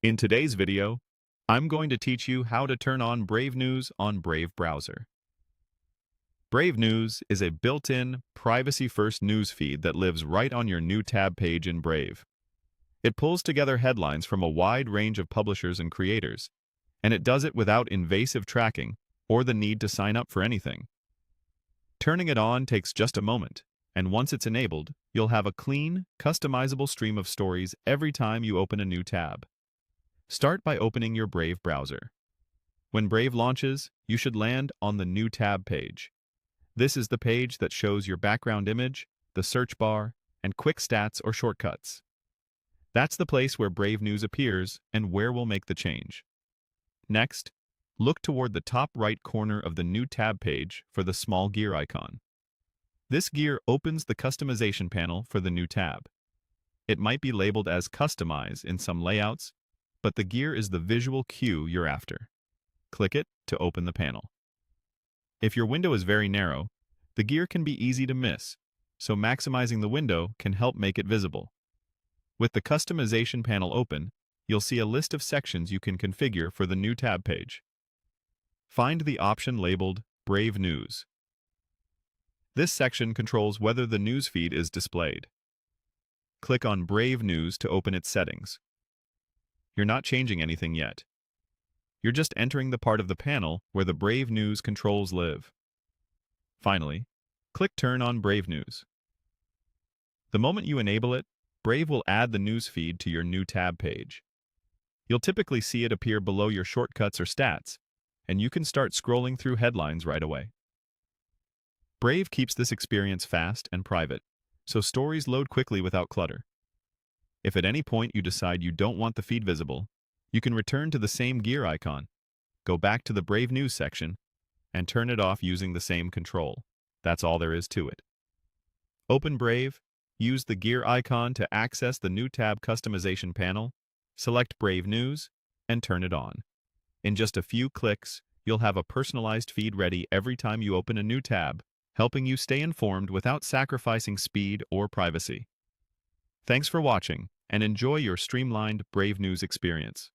In today's video, I'm going to teach you how to turn on Brave News on Brave browser. Brave News is a built-in, privacy-first news feed that lives right on your new tab page in Brave. It pulls together headlines from a wide range of publishers and creators, and it does it without invasive tracking or the need to sign up for anything. Turning it on takes just a moment, and once it's enabled, you'll have a clean, customizable stream of stories every time you open a new tab. Start by opening your Brave browser. When Brave launches, you should land on the New Tab page. This is the page that shows your background image, the search bar, and quick stats or shortcuts. That's the place where Brave News appears and where we'll make the change. Next, look toward the top right corner of the New Tab page for the small gear icon. This gear opens the customization panel for the new tab. It might be labeled as Customize in some layouts, but the gear is the visual cue you're after. Click it to open the panel. If your window is very narrow, the gear can be easy to miss, so maximizing the window can help make it visible. With the customization panel open, you'll see a list of sections you can configure for the new tab page. Find the option labeled Brave News. This section controls whether the news feed is displayed. Click on Brave News to open its settings. You're not changing anything yet. You're just entering the part of the panel where the Brave News controls live. Finally, click Turn on Brave News. The moment you enable it, Brave will add the news feed to your new tab page. You'll typically see it appear below your shortcuts or stats, and you can start scrolling through headlines right away. Brave keeps this experience fast and private, so stories load quickly without clutter. If at any point you decide you don't want the feed visible, you can return to the same gear icon, go back to the Brave News section, and turn it off using the same control. That's all there is to it. Open Brave, use the gear icon to access the new tab customization panel, select Brave News, and turn it on. In just a few clicks, you'll have a personalized feed ready every time you open a new tab, helping you stay informed without sacrificing speed or privacy. Thanks for watching, and enjoy your streamlined Brave News experience.